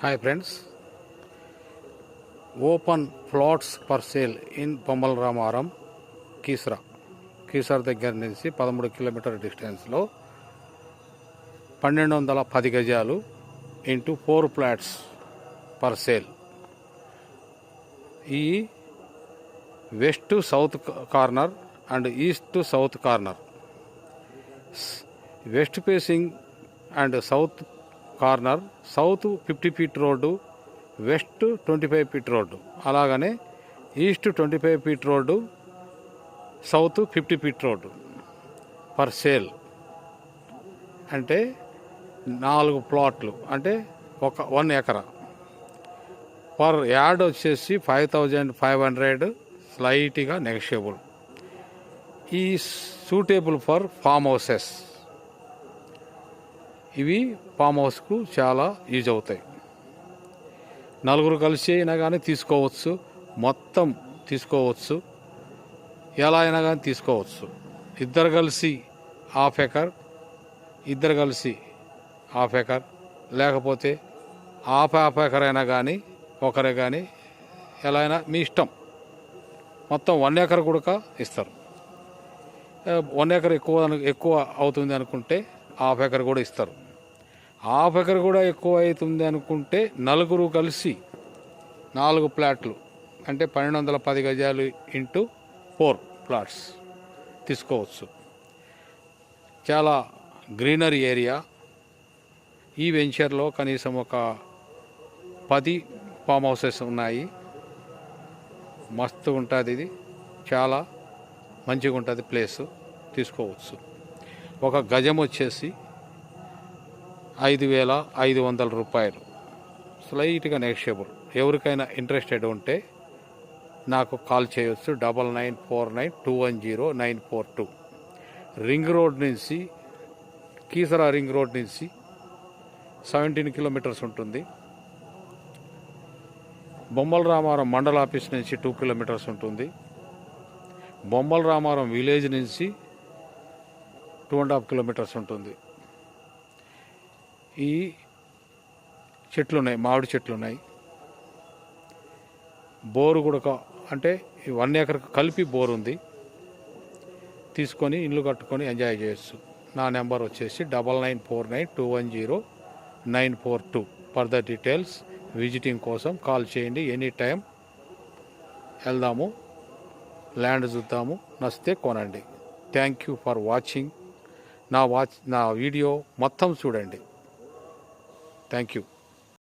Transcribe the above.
Hi friends, open plots for sale in Bommal Ramaram, Keesara దగ్గర నుంచి 13 kilometre డిస్టెన్స్లో 1210 గజాలు ఇంటూ 4 ఫ్లాట్స్ పర్ సేల్. ఈ west to south corner and east to south corner, west facing and south corner south 50 feet road, west 25 feet road, అలాగనే east 25 feet road, south 50 feet road per sale. అంటే 4 ప్లాట్లు, అంటే 1 ఎకరా. Per yard వచ్చేసి 5500, స్లైట్గా negotiable. ఈ suitable for form houses. ఇవి form హౌస్కు చాలా use అవుతాయి. నలుగురు కలిసి అయినా కానీ తీసుకోవచ్చు, మొత్తం తీసుకోవచ్చు, ఎలా అయినా కానీ తీసుకోవచ్చు. ఇద్దరు కలిసి హాఫ్ ఎకర్, ఇద్దరు కలిసి హాఫ్ ఎకర్, లేకపోతే హాఫ్ ఎకర్ అయినా కానీ ఒకరే కానీ ఎలా అయినా మీ ఇష్టం. మొత్తం 1 ఎకర్ కూడా ఇస్తారు. 1 ఎకర్ ఎక్కువ అవుతుంది అనుకుంటే హాఫ్ ఎకర్ కూడా ఇస్తారు. హాఫ్ ఎకర్ కూడా ఎక్కువ అవుతుంది అనుకుంటే నలుగురు కలిసి 4 ప్లాట్లు, అంటే 1210 గజాలు ఇంటూ 4 ప్లాట్స్ తీసుకోవచ్చు. చాలా గ్రీనరీ ఏరియా. ఈ వెంచర్లో కనీసం ఒక 10 ఫామ్ హౌసెస్ ఉన్నాయి. మస్తు ఉంటుంది, ఇది చాలా మంచిగా ఉంటుంది ప్లేసు, తీసుకోవచ్చు. ఒక గజం వచ్చేసి 5500 రూపాయలు, స్లైట్గా నెగోషియబుల్. ఎవరికైనా ఇంట్రెస్టెడ్ ఉంటే నాకు కాల్ చేయవచ్చు. 9949210942. రింగ్ రోడ్ నుంచి, కీసర రింగ్ రోడ్ నుంచి 17 కిలోమీటర్స్ ఉంటుంది. బొమ్మల రామారం మండల ఆఫీస్ నుంచి 2 కిలోమీటర్స్ ఉంటుంది. బొమ్మల రామారం విలేజ్ నుంచి 2.5 కిలోమీటర్స్ ఉంటుంది. ఈ చెట్లు ఉన్నాయి, మామిడి చెట్లు ఉన్నాయి. బోరు కూడా, అంటే 1 ఎకర్ కలిపి బోర్ ఉంది. తీసుకొని ఇల్లు కట్టుకొని ఎంజాయ్ చేయొచ్చు. నా నెంబర్ వచ్చేసి 9949210942. ఫర్దర్ డీటెయిల్స్, విజిటింగ్ కోసం కాల్ చేయండి. ఎనీ టైం వెళ్దాము, ల్యాండ్ చూద్దాము, నచ్చితే కొనండి. Thank you for watching. నా వీడియో మొత్తం చూడండి. Thank you.